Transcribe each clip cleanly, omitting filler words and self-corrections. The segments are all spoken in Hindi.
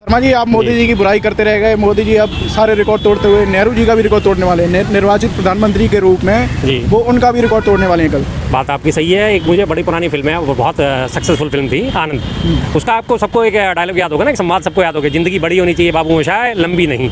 शर्मा जी, आप मोदी जी की बुराई करते रह गए। मोदी जी अब सारे रिकॉर्ड तोड़ते हुए नेहरू जी का भी रिकॉर्ड तोड़ने वाले हैं। निर्वाचित प्रधानमंत्री के रूप में जी। वो उनका भी रिकॉर्ड तोड़ने वाले हैं कल। बात आपकी सही है। एक मुझे बड़ी पुरानी फिल्म है, वो बहुत सक्सेसफुल फिल्म थी, आनंद। उसका आपको सबको एक डायलॉग याद होगा ना, एक संवाद सबको याद होगा, जिंदगी बड़ी होनी चाहिए बाबू मोशाय, लंबी नहीं।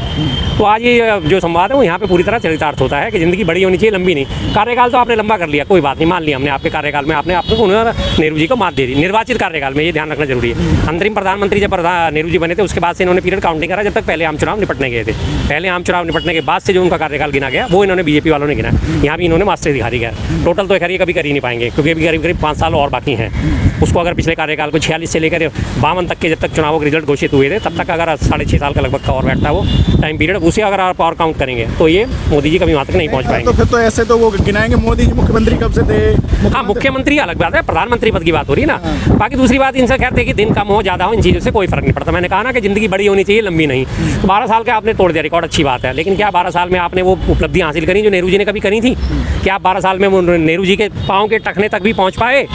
तो आज ये जो संवाद है वो यहाँ पे पूरी तरह चरितार्थ होता है कि जिंदगी बड़ी होनी चाहिए, लंबी नहीं। कार्यकाल तो आपने लंबा कर लिया, कोई बात नहीं, मान लिया हमने, आपके कार्यकाल में आपने आपको नेहरू जी को मात दे दी। निर्वाचित कार्यकाल में ये ध्यान रखना जरूरी है। अंतरिम प्रधानमंत्री जब नेहरू जी बने थे उसके बाद से इन्होंने पीरियड काउंटिंग करा जब तक पहले आम चुनाव निपटने गए थे। पहले आम चुनाव निपटने के बाद से जो उनका कार्यकाल गिना गया वो इन्होंने बीजेपी वालों ने गिना। यहाँ भी इन्होंने मास्टरी दिखा दी गया। टोटल तो कभी कर ही नहीं पाएंगे क्योंकि अभी करीब 5 साल और बाकी हैं। उसको अगर पिछले कार्यकाल को 46 से लेकर 52 तक के जब तक चुनावों के रिजल्ट घोषित हुए थे तब तक अगर 6.5 साल का लगभग का और बैठता है वो टाइम पीरियड, उसे अगर आप और काउंट करेंगे तो ये मोदी जी कभी वहाँ तक नहीं पहुँच पाएंगे। तो फिर तो ऐसे तो वो गिनाएंगे मोदी जी मुख्यमंत्री कब से थे। हाँ, मुख्यमंत्री अलग बात है, प्रधानमंत्री पद की बात हो रही है ना। बाकी दूसरी बात इनसे कहते हैं कि दिन कम हो ज़्यादा हो, इन चीज़ों से कोई फर्क नहीं पड़ता। मैंने कहा ना कि जिंदगी बड़ी होनी चाहिए, लंबी नहीं। 12 साल का आपने तोड़ दिया रिकॉर्ड, अच्छी बात है, लेकिन क्या 12 साल में आपने वो उपलब्धियाँ हासिल करी जो नेहरू जी ने कभी करी थी? क्या आप 12 साल में नेहरू जी के पाँव के टखने तक भी पहुँच पाए?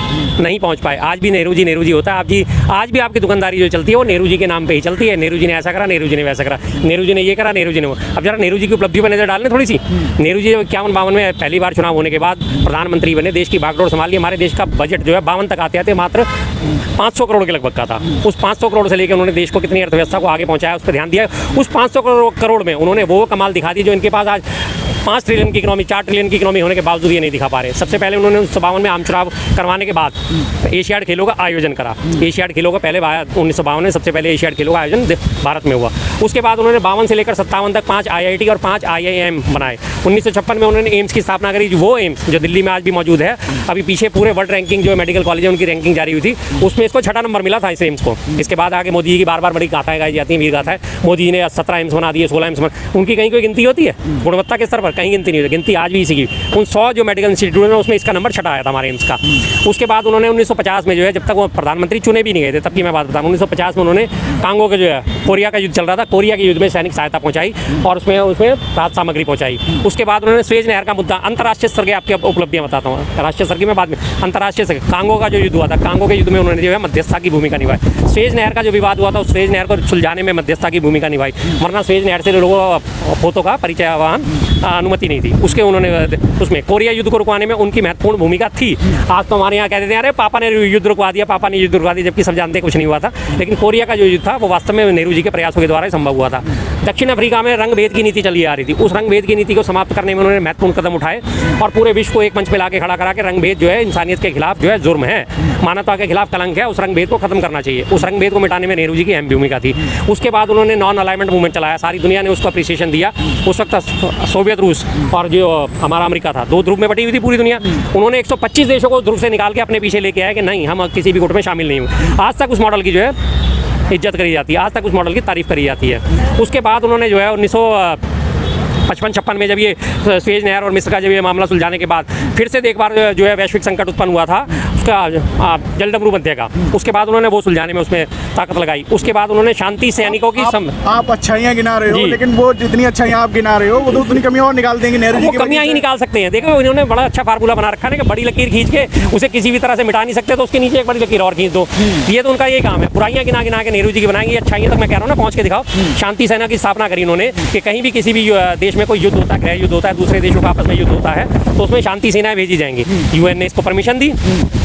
नहीं पहुँच पाए। आज भी नेहरू जी होता है। आप जी आज भी आपकी दुकानदारी जो चलती है वो नेहरू जी के नाम पे ही चलती है। नेहरू जी ने ऐसा करा, नेहरू जी ने वैसा करा, नेहरू जी ने ये करा, नेहरू जी ने वो। अब जरा नेहरू जी की उपलब्धि पर नजर डालने थोड़ी सी। नेहरू जी 51-52 में पहली बार चुनाव होने के बाद प्रधानमंत्री बने, देश की बागडोर संभाली। हमारे देश का बजट जो है 52 तक आते आते मात्र 500 करोड़ के लगभग का था। उस 500 करोड़ से लेकर उन्होंने देश को कितनी अर्थव्यवस्था को आगे पहुंचाया उस पर ध्यान दिया। उस 500 करोड़ में उन्होंने वो कमाल दिखा दी जो इनके पास आज 5 ट्रिलियन की इकोनॉमी, 4 ट्रिलियन की इकोनॉमी होने के बावजूद ये नहीं दिखा पा रहे। सबसे पहले उन्होंने 1952 में आम चुनाव करवाने के बाद एशियाड खेलों का आयोजन करा। एशियाड खेलों का पहले 1952 में सबसे पहले एशियाड खेलों का आयोजन भारत में हुआ। उसके बाद उन्होंने 52 से लेकर 57 तक 5 IIT और 5 IIM बनाए। 1956 में उन्होंने एम्स की स्थापना करी, वो एम्स जो दिल्ली में आज भी मौजूद है। अभी पीछे पूरे वर्ल्ड रैंकिंग जो मेडिकल कॉलेज है उनकी रैंकिंग जारी हुई थी, उसमें इसको 6ठा नंबर मिला था इस एम्स को। इसके बाद आगे मोदी जी की बार बार बड़ी गाथाएं गाई जाती हैं, वीर गाथाएं। मोदी जी ने 17 एम्स बना दिए, 16 एम्स बना, उनकी कहीं कोई गिनती होती है गुणवत्ता के स्तर पर? कहीं गिनती नहीं होती। गिनती आज भी इसी की। उन 100 जो मेडिकल इंस्टीट्यूट है उसमें इसका नंबर 6ठा आया था हमारे एम्स का। उसके बाद उन्होंने 1950 में जो है, जब तक वो प्रधानमंत्री चुने भी नहीं गए थे तब की मैं बात बताऊँ, 1950 में उन्होंने कांगो के जो है कोरिया का युद्ध चल रहा था, कोरिया के युद्ध में सैनिक सहायता पहुंचाई और उसमें राहत सामग्री पहुंचाई। उसके बाद उन्होंने स्वेज नहर का मुद्दा, अंतर्राष्ट्रीय स्तर के आपकी उपलब्धियां बताता हूँ, राष्ट्रीय स्तर की मैं बाद में, अंतर्राष्ट्रीय स्तर कांगो का जो युद्ध हुआ था, कांगो के युद्ध में उन्होंने जो है मध्यस्थता की भूमिका निभाई। स्वेज नहर का जो विवाद हुआ था उस स्वेज नहर को सुलझाने में मध्यस्थता की भूमिका निभाई, वरना स्वेज नहर से लोगों पोतों का परिचय वाहन अनुमति नहीं थी। उसके उन्होंने उसमें कोरिया युद्ध को रुकवाने में उनकी महत्वपूर्ण भूमिका थी। आज तो हमारे यहाँ कहते थे अरे पापा ने युद्ध रुकवा दिया, पापा ने युद्ध रुकवा दिया, जबकि सब जानते कुछ नहीं हुआ था। लेकिन कोरिया का जो युद्ध था वो वास्तव में नेहरू जी के प्रयासों के द्वारा ही संभव हुआ था। दक्षिण अफ्रीका में रंग भेद की नीति चली आ रही थी, उस रंग भेद की नीति को समाप्त करने में उन्होंने महत्वपूर्ण कदम उठाए और पूरे विश्व को एक मंच पे लाके खड़ा करा के रंग भेद जो है इंसानियत के खिलाफ जो है जुर्म है, मानवता के खिलाफ कलंक है, उस रंग भेद को खत्म करना चाहिए। उस रंग भेद को मिटाने में नेहरू जी की अहम भूमिका थी। उसके बाद उन्होंने नॉन अलाइनमेंट मूवमेंट चलाया, सारी दुनिया ने उसको अप्रिसिएशन दिया। उस वक्त सोवियत रूस और जो हमारा अमेरिका था, 2 ध्रुव में बटी हुई थी पूरी दुनिया। उन्होंने 125 देशों को ध्रुव से निकाल के अपने पीछे लेके आए कि नहीं, हम किसी भी गुट में शामिल नहीं हुए। आज तक उस मॉडल की जो है इज्जत करी जाती है, आज तक उस मॉडल की तारीफ करी जाती है। उसके बाद उन्होंने जो है 1955-56 में जब ये स्वेज नहर और मिस्र का जब ये मामला सुलझाने के बाद फिर से एक बार जो है वैश्विक संकट उत्पन्न हुआ था उसका जलडमरू मध्य का, उसके बाद उन्होंने वो सुलझाने में उसमें ताकत लगाई। उसके बाद उन्होंने शांति सैनिकों की आप अच्छाइयाँ गिना रहे हो, लेकिन वो जितनी अच्छाइयाँ आप गिना रहे हो वो तो उतनी कमियाँ और निकाल देंगे नेहरू जी की। कमियाँ ही निकाल सकते हैं। देखो इन्होंने बड़ा अच्छा फार्मूला बना रखा है कि बड़ी लकीर खींच के उसे किसी भी तरह से मिटा नहीं सकते तो उसके नीचे एक बड़ी लकीर और खींच दो। ये तो उनका ये काम है, बुराइयाँ गिना गिना के नेहरू जी की बनाएंगे, अच्छाइयाँ तक मैं कह रहा हूँ ना पहुँच के दिखाओ। शांति सेना की स्थापना करी उन्होंने कि कहीं भी किसी भी देश में कोई युद्ध होता है, गृह युद्ध होता है, दूसरे देशों का आपस में युद्ध होता है तो उसमें शांति सेनाएं भेजी जाएंगी। यूएन ने इसको परमिशन दी,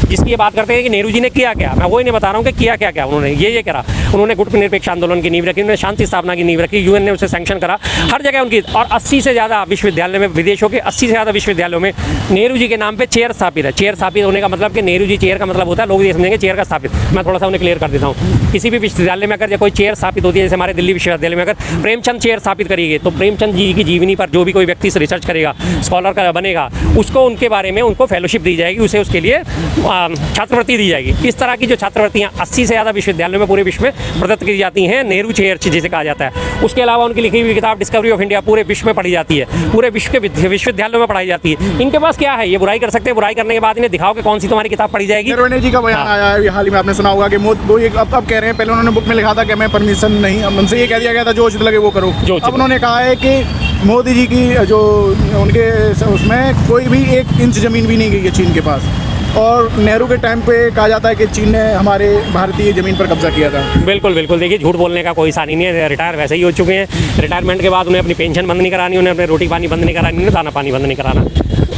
जिसकी ये बात करते हैं कि नेहरू जी ने किया क्या। मैं वही नहीं बता रहा हूँ कि किया क्या क्या उन्होंने ये करा। उन्होंने गुट निरपेक्ष आंदोलन की नींव रखी, उन्होंने शांति स्थापना की नींव रखी, यूएन ने उसे सैंक्शन करा हर जगह उनकी। और 80 से ज़्यादा विश्वविद्यालय में, विदेशों के 80 से ज़्यादा विश्वविद्यालयों में नेहरू जी के नाम पे चेयर स्थापित है। चेयर स्थापित होने का मतलब कि नेहरू जी चेयर का मतलब होता है, लोग ये समझेंगे चेयर का स्थापित। मैं थोड़ा सा उन्हें क्लियर कर देता हूँ। किसी भी विश्वविद्यालय में अगर कोई चेयर स्थापित होती है, जैसे हमारे दिल्ली विश्वविद्यालय में अगर प्रेमचंद चेयर स्थापित करेगी तो प्रेमचंद जी की जीवनी पर जो भी कोई व्यक्ति रिसर्च करेगा, स्कॉलर का बनेगा, उसको उनके बारे में उनको फेलोशिप दी जाएगी, उसे उसके लिए छात्रवृत्ति दी जाएगी। इस तरह की जो छात्रवृत्तियाँ 80 से ज़्यादा विश्वविद्यालयों में पूरे विश्व में प्रदत्त की जाती हैं, नेहरू चेयर जिसे कहा जाता है। उसके अलावा उनकी लिखी हुई किताब डिस्कवरी ऑफ इंडिया पूरे विश्व में पढ़ी जाती है, पूरे विश्व के विश्वविद्यालयों में पढ़ाई जाती है। इनके पास क्या है, ये बुराई कर सकते हैं, बुराई करने के बाद इन्हें दिखाओ कि कौन सी तुम्हारी किताब पढ़ी जाएगी। नरवणे जी का बयान आया है हाल ही में, आपने सुना होगा कि वो अब कह रहे हैं, पहले उन्होंने बुक में लिखा था कि मैं परमिशन नहीं, उनसे ये कह दिया गया था जो उचित लगे वो करो। अब उन्होंने कहा है कि मोदी जी की जो उनके उसमें कोई भी 1 इंच ज़मीन भी नहीं गई है चीन के पास। और नेहरू के टाइम पे कहा जाता है कि चीन ने हमारे भारतीय ज़मीन पर कब्जा किया था। बिल्कुल बिल्कुल, देखिए झूठ बोलने का कोई सानी नहीं है, रिटायर वैसे ही हो चुके हैं। रिटायरमेंट के बाद उन्हें अपनी पेंशन बंद नहीं करानी, उन्हें अपने रोटी पानी बंद नहीं करानी, उन्हें दाना पानी बंद नहीं कराना।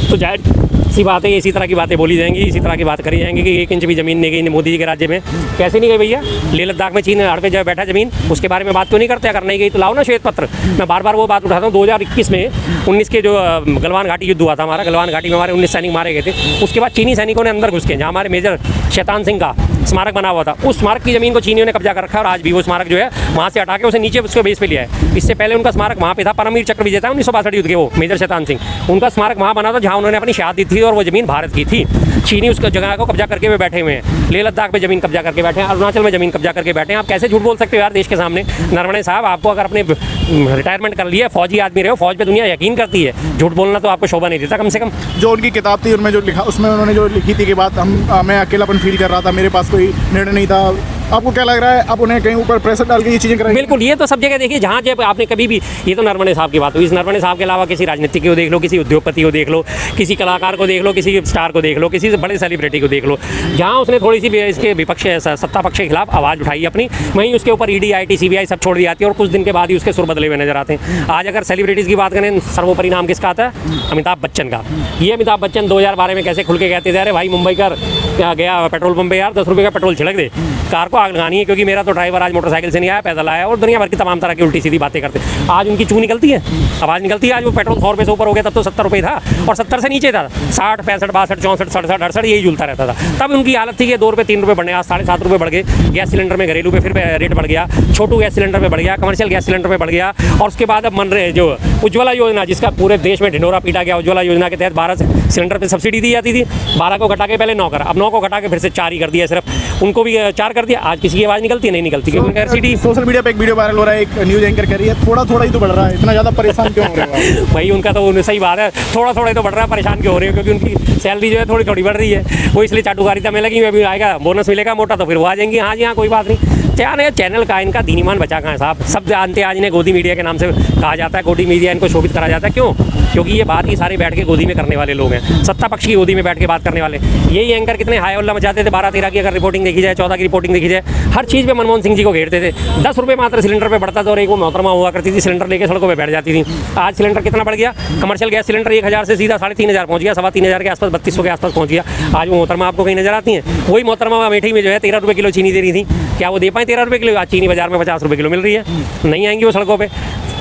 तो जाहिर सी बात है, इसी तरह की बातें बोली जाएंगी, इसी तरह की बात करी जाएंगी कि 1 इंच भी ज़मीन नहीं गई मोदी जी के राज्य में। कैसे नहीं गई भैया? लेह लद्दाख में चीन हड़ पे जब बैठा ज़मीन, उसके बारे में बात क्यों नहीं करते? अगर नहीं गई तो लाओ ना श्वेत पत्र। मैं बार बार वो बात उठाता हूँ, 2021 में 19 के जो गलवान घाटी युद्ध हुआ था हमारा, गलवान घाटी में हमारे 19 सैनिक मारे गए थे। उसके बाद चीनी सैनिकों ने अंदर घुस के, जहाँ हमारे मेजर शैतान सिंह का स्मारक बना हुआ था, उस स्मारक की ज़मीन को चीनियों ने कब्जा कर रखा है। और आज भी वो स्मारक जो है वहाँ से हटा के उसे नीचे उसके बेस पे लिया है। इससे पहले उनका स्मारक वहाँ पे था, परमवीर चक्र विजेता 1962 युद्ध के वो मेजर शैतान सिंह, उनका स्मारक वहाँ बना था जहाँ उन्होंने अपनी शहादत दी थी और वो ज़मीन भारत की थी। चीनी उस जगह को कब्जा करके वे बैठे हुए हैं। लेह लद्दाख में ज़मीन कब्जा करके बैठे हैं, अरुणाचल में ज़मीन कब्जा करके बैठे हैं। आप कैसे झूठ बोल सकते हो यार देश के सामने? नरवणे साहब, आपको अगर अपने रिटायरमेंट कर लिया, फौजी आदमी रहे हो, फौज पे दुनिया यकीन करती है, झूठ बोलना तो आपको शोभा नहीं देता कम से कम। जो उनकी किताब थी उनमें जो लिखा, उसमें उन्होंने जो लिखी थी कि बात मैं अकेलापन फील कर रहा था, मेरे पास कोई निर्णय नहीं था। आपको क्या लग रहा है अब उन्हें कहीं ऊपर प्रेशर डाल के ये चीज़ें कराई? बिल्कुल, ये तो सब जगह देखिए, जहाँ जब आपने कभी भी, ये तो नरवणे साहब की बात हुई, इस नरवणे साहब के अलावा किसी राजनीतिक को देख लो, किसी उद्योगपति को देख लो, किसी कलाकार को देख लो, किसी स्टार को देख लो, किसी बड़े सेलिब्रिटी को देख लो, जहाँ उसने थोड़ी सी इसके विपक्ष सत्ता पक्ष के खिलाफ आवाज़ उठाई अपनी, वहीं उसके ऊपर ईडी IT CBI सब छोड़ दी जाती है और कुछ दिन के बाद ही उसके सुर बदले हुए नजर आते हैं। आज अगर सेलिब्रिटीज़ की बात करें, सर्वोपरि नाम किसका आता है? अमिताभ बच्चन का। ये अमिताभ बच्चन 2012 में कैसे खुल के कहते थे, अरे भाई मुंबई कर गया पेट्रोल पंप पे यार 10 रुपये का पेट्रोल छिड़क दे, कार को आग लगानी है क्योंकि मेरा तो ड्राइवर आज मोटरसाइकिल से नहीं आया, पैदल आया, और दुनिया भर की तमाम तरह की उल्टी सीधी बातें करते। आज उनकी चू निकलती है, आवाज़ निकलती है। आज वो पेट्रोल 100 रुपये से ऊपर हो गया, तब तो 70 रुपये था और 70 से नीचे था, 60, 65, 62, 64, 67, 68 यही झूलता रहता था। तब उनकी हालत थी कि 2 रुपये 3 रुपये बढ़ने, आज 7.5 रुपये बढ़ गए। गैस सिलेंडर में घरेलू पे फिर रेट बढ़ गया, छोटू गैस सिलेंडर में बढ़ गया, कमर्शियल गैस सिलेंडर में बढ़ गया। और उसके बाद अब मन रहे जो उज्ज्वला योजना, जिसका पूरे देश में ढिंढोरा पीटा गया, उज्ज्वला योजना के तहत 12 सिलेंडर पर सब्सिडी दी जाती थी, 12 को घटा के पहले 9 करा, अब 9 को घटा के फिर से 4 ही कर दिया, सिर्फ उनको भी 4 कर दिया। आज किसी की आवाज़ निकलती नहीं निकलती क्योंकि उनका सब्सिडी। सोशल मीडिया पे एक वीडियो वायरल हो रहा है, एक न्यूज़ एंकर कह रही है थोड़ा थोड़ा ही तो बढ़ रहा है, इतना ज़्यादा परेशान क्यों हो रहे हो? भाई उनका तो सही बात है, थोड़ा थोड़ा ही तो बढ़ रहा है, परेशान क्यों हो रहे हो? क्योंकि उनकी सैलरी जो है थोड़ी थोड़ी बढ़ रही है, वो इसलिए चाटुकारिता में लगी। अभी आएगा बोनस मिलेगा मोटा तो फिर वो आ जाएंगी। हाँ जी हाँ, कोई बात नहीं। क्या नहीं, चैनल का इनका दीनीमान बचा कहाँ है साहब? सब जानते हैं आज इन्हें गोदी मीडिया के नाम से कहा जाता है, गोदी मीडिया इनको शोभित करा जाता है। क्यों? क्योंकि ये बात ही सारे बैठ के गोदी में करने वाले लोग हैं, सत्ता पक्ष की गोदी में बैठ के बात करने वाले। यही एंकर कितने हाय हल्ला मचाते थे 12-13 की अगर रिपोर्टिंग देखी जाए, 14 की रिपोर्टिंग देखी जाए, हर चीज़ पे मनमोहन सिंह जी को घेरते थे। 10 रुपये मात्र सिलेंडर पे बढ़ता था और एक वो मोहतरमा हुआ करती थी, सिलेंडर लेके सड़कों पे बैठ जाती थी। आज सिलेंडर कितना बढ़ गया? कमर्शियल गैस सिलेंडर 1000 से सीधा 3500 पहुँच गया, 3500 के आसपास, 3200 के आसपास पहुँच गया। आज वो मोहतरमा आपको कहीं नजर आती है? वही मोहतरमा अमेठी में जो है 13 रुपये किलो चीनी दे रही थी, क्या वो दे पाए 13 रुपये किलो? आज चीनी बाजार में 50 रुपये किलो मिल रही है, नहीं आएंगी वो सड़कों पे।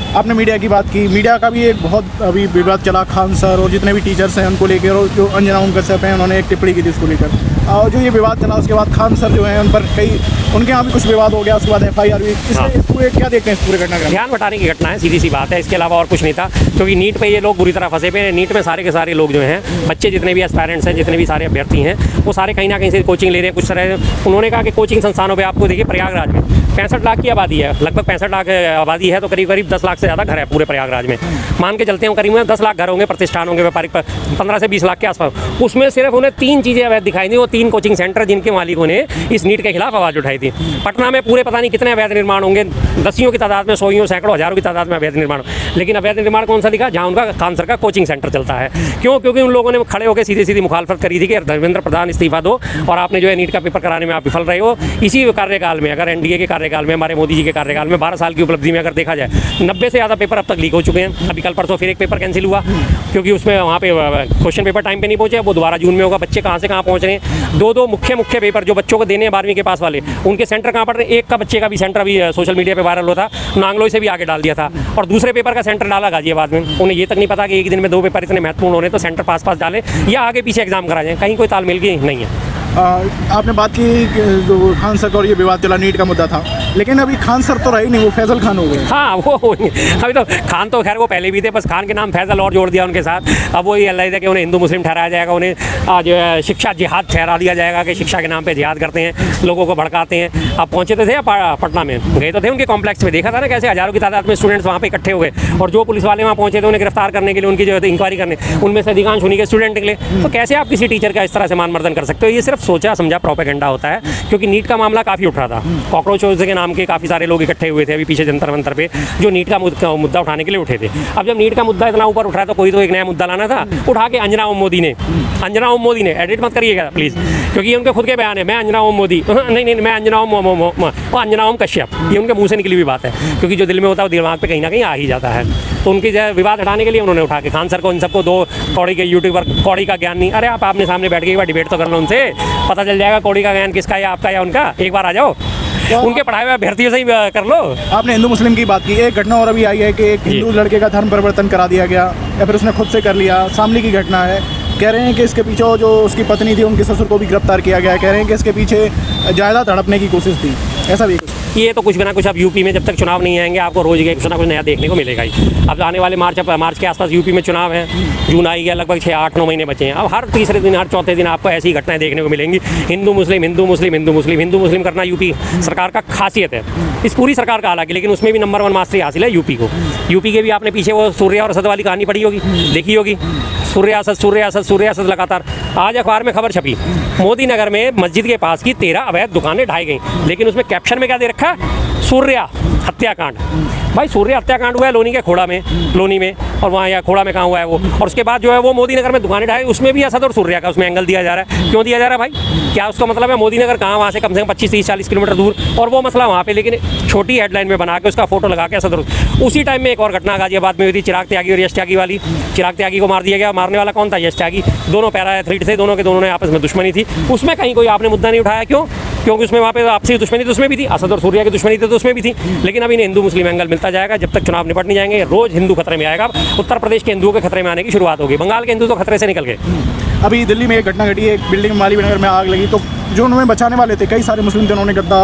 आपने मीडिया की बात की, मीडिया का भी एक बहुत अभी विवाद चला, खान सर और जितने भी टीचर्स हैं उनको लेकर, और जो अंजना ओम कश्यप हैं उन्होंने एक टिप्पणी की थी उसको लेकर, और जो ये विवाद चला उसके बाद खान सर जो हैं उन पर कई, उनके यहाँ भी कुछ विवाद हो गया, उसके बाद FIR हुई। इस पूरे क्या देखते हैं इस पूरे घटना का? ध्यान बटाने की घटना है, सीधी सी बात है, इसके अलावा और कुछ नहीं था। क्योंकि नीट पे ये लोग बुरी तरह फंसे पे हैं। नीट में सारे के सारे लोग जो हैं, बच्चे जितने भी एस्पायरेंट्स हैं, जितने भी सारे अभ्यर्थी हैं, वो सारे कहीं ना कहीं से कोचिंग ले रहे हैं। कुछ तरह उन्होंने कहा कि कोचिंग संस्थानों पर आपको देखिए, प्रयागराज में 65 लाख की आबादी है, लगभग 65 लाख आबादी है, तो करीब करीब 10 लाख से ज़्यादा घर है पूरे प्रयागराज में। मान के चलते हैं करीब 10 लाख घर होंगे, प्रतिष्ठान होंगे, व्यापारिक 15 से 20 लाख के आसपास। उसमें सिर्फ उन्हें 3 चीज़ें अवैध दिखाई दी, वो 3 कोचिंग सेंटर जिनके मालिकों ने इस नीट के खिलाफ आवाज़ उठाई थी। पटना में पूरे पता नहीं कितने अवैध निर्माण होंगे, दसियों की तादाद में, सौयों, सैकड़ों, हज़ारों की तादाद में अवैध निर्माण। लेकिन अवैध निर्माण कौन सा दिखा? जहाँ उनका खान सर का कोचिंग सेंटर चलता है। क्यों? क्योंकि उन लोगों ने खड़े होकर सीधी सीधी मुखालफत करी थी कि धर्मेंद्र प्रधान इस्तीफा दो और आपने जो है नीट का पेपर कराने में आप विफल रहे हो। इसी कार्यकाल में, अगर NDA के कार्यकाल में, हमारे मोदी जी के कार्यकाल में 12 साल की उपलब्धि में अगर देखा जाए, 90 से ज़्यादा पेपर अब तक लीक हो चुके हैं। अभी कल परसों फिर एक पेपर कैंसिल हुआ क्योंकि उसमें वहाँ पे क्वेश्चन पेपर टाइम पे नहीं पहुँचे, वो दोबारा जून में होगा। बच्चे कहाँ से कहाँ पहुँच रहे हैं? 2 मुख्य पेपर जो बच्चों को देने हैं 12वीं के पास वाले, उनके सेंटर कहाँ पड़ रहे हैं? एक का बच्चे का भी सेंटर अभी सोशल मीडिया पे वायरल होता, नांगलोई से भी आगे डाल दिया था, और दूसरे पेपर का सेंटर डाला गाजियाबाद में। उन्हें ये तक नहीं पता कि एक दिन में 2 पेपर इतने महत्वपूर्ण हो रहे हैं, तो सेंटर पास डाले या आगे पीछे एग्जाम करा जाए, कहीं कोई तालमेल की नहीं है। आपने बात की जो खान सर का और ये विवाद चला, नीट का मुद्दा था, लेकिन अभी खान सर तो रहे नहीं, वो फैजल खान हो गए। हाँ, वो अभी तो खान तो खैर वो पहले भी थे, बस खान के नाम फैजल और जोड़ दिया उनके साथ। अब वो ये अल्लाह है कि उन्हें हिंदू मुस्लिम ठहराया जाएगा, उन्हें जो है शिक्षा जिहाद ठहरा दिया जाएगा कि शिक्षा के नाम पे जिहाद करते हैं, लोगों को भड़काते हैं। आप पहुँचे तो थे पटना में, गए तो थे उनके कॉम्प्लेक्स में, देखा था ना कैसे हज़ारों की तादाद में स्टूडेंट्स वहाँ पे इकट्ठे हो गए, और जो पुलिस वाले वहाँ पहुँचे थे उन्हें गिरफ्तार करने के लिए, उनकी जो है इंक्वायरी करने, उनमें से अधिकांश उन्हीं के स्टूडेंट निकले। तो कैसे आप किसी टीचर का इस तरह से मान मर्दन कर सकते हो? ये सिर्फ सोचा समझा प्रोपेगेंडा होता है, क्योंकि नीट का मामला काफ़ी उठ रहा था, कॉकरोचों के नाम नाम के काफ़ी सारे लोग इकट्ठे हुए थे अभी पीछे जंतर मंतर पे, जो नीट का मुद्दा उठाने के लिए उठे थे। अब जब नीट का मुद्दा इतना ऊपर उठ रहा है तो कोई तो एक नया मुद्दा लाना था, उठा के अंजना ओम मोदी ने एडिट मत करिएगा प्लीज़, क्योंकि ये उनके खुद के बयान है, मैं अंजना ओम मोदी नहीं मैं अंजना ओम कश्यप, ये उनके मुंह से निकली हुई बात है, क्योंकि जो दिल में होता है वो दिमाग पे कहीं ना कहीं आ ही जाता है। तो उनकी जो विवाद हटाने के लिए उन्होंने उठा के खान सर को, इन सबको, दो कौड़ी के यूट्यूबर, कौड़ी का ज्ञान नहीं, अरे आप आपने सामने बैठ के एक बार डिबेट तो कर लो उनसे, पता चल जाएगा कौड़ी का ज्ञान किसका है, आपका या उनका। एक बार आ जाओ, उनके पढ़ाए हुए अभ्यर्थियों से ही कर लो। आपने हिंदू मुस्लिम की बात की, एक घटना और अभी आई है कि एक हिंदू लड़के का धर्म परिवर्तन करा दिया गया, या फिर उसने खुद से कर लिया, शामली की घटना है। कह रहे हैं कि इसके पीछे जो उसकी पत्नी थी, उनके ससुर को भी गिरफ्तार किया गया है। कह रहे हैं कि इसके पीछे जायदाद हड़पने की कोशिश थी, ऐसा भी कुछ। ये तो कुछ बिना कुछ, अब यूपी में जब तक चुनाव नहीं आएंगे आपको रोज कुछ ना कुछ नया देखने को मिलेगा ही। अब आने वाले मार्च के आसपास यूपी में चुनाव है, जून आई गया, लगभग 6-8-9 महीने बचे हैं। अब हर तीसरे दिन, हर चौथे दिन आपको ऐसी घटनाएं देखने को मिलेंगी। हिंदू मुस्लिम करना यूपी सरकार का खासियत है, इस पूरी सरकार का हालांकि, लेकिन उसमें भी नंबर 1 मास्टरी हासिल है यूपी को। यूपी के भी आपने पीछे वो सूर्या और असद वाली कहानी पढ़ी होगी, देखी होगी, सूर्या असद लगातार। आज अखबार में खबर छपी, मोदी नगर में मस्जिद के पास की 13 अवैध दुकानें ढाई गई, लेकिन उसमें कैप्शन में क्या दे रखा है, सूर्या हत्याकांड। भाई सूर्य हत्याकांड हुआ है लोनी के खोड़ा में, लोनी में, और वहाँ या खोड़ा में कहाँ हुआ है वो, और उसके बाद जो है वो मोदी नगर में दुकानें ढाई, उसमें भी असद और सूर्या का उसमें एंगल दिया जा रहा है। क्यों दिया जा रहा है भाई, क्या उसका मतलब है मोदी नगर कहाँ, वहाँ से कम 25-30-40 किलोमीटर दूर, और वो मसला वहाँ पे, लेकिन छोटी हेडलाइन में बना के उसका फोटो लगा के असद। उसी टाइम में एक और घटना गाजियाबाद में हुई थी, चिराग त्यागी और यश त्यागी वाली। चिराग त्यागी को मार दिया गया, मारने वाला कौन था, यश त्यागी। दोनों पैरा एथलीट थे, दोनों के दोनों ने आपस में दुश्मनी थी, उसमें कहीं कोई आपने मुद्दा नहीं उठाया। क्यों? क्योंकि उसमें वहाँ पे आपसी दुश्मनी तो उसमें भी थी, असद और सूर्या की दुश्मनी थी तो उसमें भी थी, लेकिन अभी हिंदू मुस्लिम एंगल मिलता जाएगा जब तक चुनाव निपट नहीं जाएंगे। रोज हिंदू खतरे में आएगा, उत्तर प्रदेश के हिंदुओं के खतरे में आने की शुरुआत होगी, बंगाल के हिंदू तो खतरे से निकल गए। अभी दिल्ली में एक घटना घटी है, एक बिल्डिंग माली नगर में आग लगी, तो जो उन्होंने बचाने वाले थे कई सारे मुस्लिम थे, उन्होंने गद्दा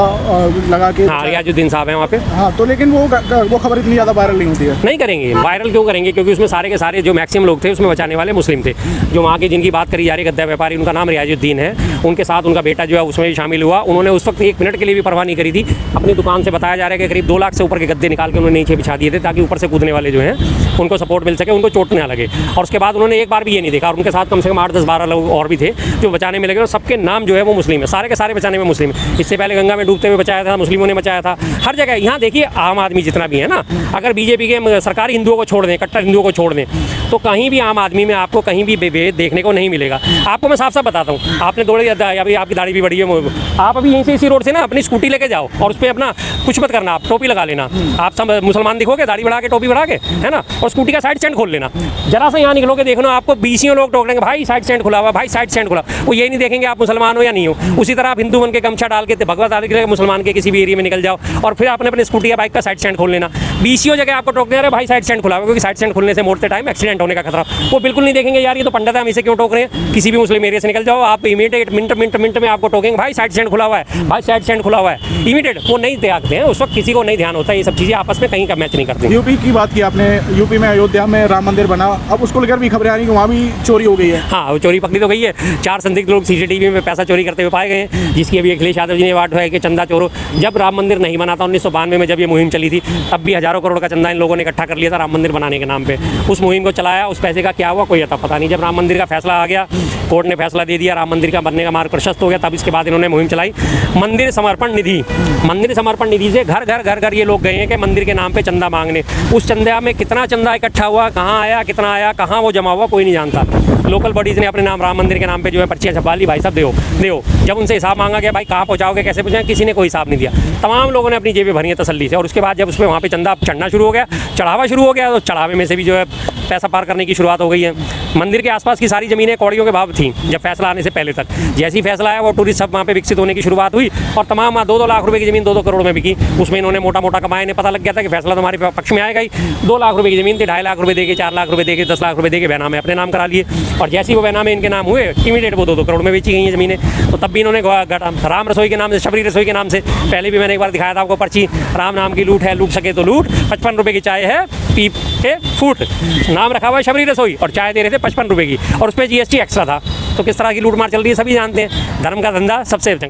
लगा के, हाँ रियाजुद्दीन साहब हैं वहाँ पे। हाँ, तो लेकिन वो खबर इतनी ज़्यादा वायरल नहीं होती है। नहीं करेंगे, वायरल क्यों करेंगे, क्योंकि उसमें सारे के सारे जो मैक्सिमम लोग थे उसमें बचाने वाले मुस्लिम थे। जो वहाँ की जिनकी बात करी जा रही गद्दा व्यापारी, उनका नाम रियाजुद्दीन है, उनके साथ उनका बेटा जो है उसमें भी शामिल हुआ। उन्होंने उस वक्त 1 मिनट के लिए भी परवाह नहीं करी थी, अपनी दुकान से बताया जा रहा है कि करीब 2 लाख से ऊपर के गद्दे निकाल के उन्होंने नीचे बिछा दिए थे, ताकि ऊपर से कूदने वाले जो हैं उनको सपोर्ट मिल सके, उनको चोट ना लगे। और उसके बाद उन्होंने एक बार भी ये नहीं देखा, और उनके साथ कम से कम 8-10-12 लोग और भी थे जो बचाने में लगे, और सबके नाम जो है वो मुस्लिम है, सारे के सारे बचाने में मुस्लिम है। इससे पहले गंगा में डूबते हुए बचाया था, मुस्लिमों ने बचाया था, हर जगह। यहाँ देखिए आम आदमी जितना भी है ना, अगर बीजेपी के सरकारी हिंदुओं को छोड़ दें, कट्टर हिंदुओं को छोड़ दें, तो कहीं भी आम आदमी में आपको कहीं भी विभेद देखने को नहीं मिलेगा। आपको मैं साफ साफ बताता हूँ, आपने दौड़े, अभी आपकी दाढ़ी भी बड़ी है, आप अभी यहीं से इसी रोड से ना अपनी स्कूटी लेके जाओ, और उस पर अपना कुछ मत करना, आप टोपी लगा लेना। आप सब मुसलमान दिखोगे, दाढ़ी बढ़ा के, टोपी बढ़ा के, है ना, और स्कूटी का साइड स्टैंड खोल लेना। जरा सा यहाँ निकलोगे, देखना आपको 20 लोग टोकेंगे, भाई साइड स्टैंड खुला हुआ, भाई साइड स्टैंड खुला। वो ये नहीं देखेंगे आप मुसलमान हो या नहीं हो। उसी तरह आप हिंदू बन के गमछा डाल के भगवत आदि के मुसलमान के किसी भी एरिया में निकल जाओ, और फिर आपने अपने स्कूटी या बाइक का साइड स्टैंड खोल लेना। 20 जगह आपको टोकने आ रहे, भाई साइड स्टैंड खुला हुआ, क्योंकि साइड स्टैंड खुलने से मोड़ते टाइम एक्सीडेंट होने का खतरा। वो बिल्कुल नहीं देखेंगे, यार ये तो पंडित है, हम इसे क्यों टोक रहे हैं। किसी भी मुस्लिम एरिया से निकल जाओ, आप इमीडिएट मिनट में आपको टोकेंगे, भाई साइड स्टैंड खुला हुआ है, भाई साइड स्टैंड खुला हुआ है, इमीडिएट। वो नहीं त्यागते हैं, उस वक्त किसी को नहीं ध्यान होता है, ये सब चीज़ें आपस में कहीं का मैच नहीं करती। यूपी की बात की आपने, यूपी में अयोध्या में राम मंदिर बना, अब उसको लेकर भी खबरें आ रही कि वहाँ भी चोरी हो गई है। हाँ, वो चोरी पकड़ी तो गई है। 4 संदिग्ध लोग CCTV में पैसा चोरी करते हुए पाए गए हैं, जिसकी अभी अखिलेश यादव जी ने बात है कि चंदा चोरो। जब राम मंदिर नहीं बना था 1992 में, जब ये मुहिम चली थी, तब भी हज़ारों करोड़ का चंदा इन लोगों ने इकट्ठा कर लिया था राम मंदिर बनाने के नाम पे। उस मुहिम को चलाया, उस पैसे का क्या हुआ कोई अता पता नहीं। जब राम मंदिर का फैसला आ गया, कोर्ट ने फैसला दे दिया, राम मंदिर का बनने का मार्ग प्रशस्त हो गया, तब इसके बाद इन्होंने मुहिम चलाई मंदिर समर्पण निधि। मंदिर समर्पण निधि से घर घर ये लोग गए हैं कि मंदिर के नाम पे चंदा मांगने। उस चंदा में कितना चंदा इकट्ठा हुआ, कहाँ आया, कितना आया, कहाँ वो जमा हुआ, कोई नहीं जानता। लोकल बॉडीज़ ने अपने नाम राम मंदिर के नाम पे जो है पर्चियाँ छपवा ली, भाई साहब देओ। जब उनसे हिसाब मांगा गया, भाई कहाँ पहुँचाओगे, कैसे पहुँचाएं, किसी ने कोई हिसाब नहीं दिया। तमाम लोगों ने अपनी जेबें भरी हैं तसल्ली से। और उसके बाद जब उसमें वहाँ पे चंदा चढ़ना शुरू हो गया, चढ़ावा शुरू हो गया, तो चढ़ावे में से भी जो है पैसा पार करने की शुरुआत हो गई है। मंदिर के आसपास की सारी ज़मीनें कौड़ियों के भाव थी जब फैसला आने से पहले तक। जैसे ही फैसला आया, वो टूरिस्ट सब वहाँ पे विकसित होने की शुरुआत हुई, और तमाम 2-2 लाख रुपए की ज़मीन 2-2 करोड़ में बिकी। उसमें इन्होंने मोटा कमाया, इन्हें पता लग गया था कि फैसला तुम्हारे पक्ष में आएगा ही। 2 लाख रुपए की ज़मीन थी, 2.5 लाख रुपए देके, 4 लाख रुपए देके, 10 लाख रुपए देके बैनामे अपने नाम करा लिए। और जैसे ही वो बैनामे इनके नाम हुए, इमीडिएट वो 2-2 करोड़ में बेची गई हैं ज़मीनें। तो तब भी इन्होंने राम रसोई के नाम से, शबरी रसोई के नाम से, पहले भी मैंने एक बार दिखाया था आपको पर्ची, राम नाम की लूट है, लूट सके तो लूट, 55 रुपये की चाय है, पी के फूट। नाम रखा हुआ है शबरी रसोई, और चाय दे रहे थे 55 रुपये की, और उसमें GST एक्स्ट्रा था। तो किस तरह की लूट मार चल रही है सभी जानते हैं। धर्म का धंधा सबसे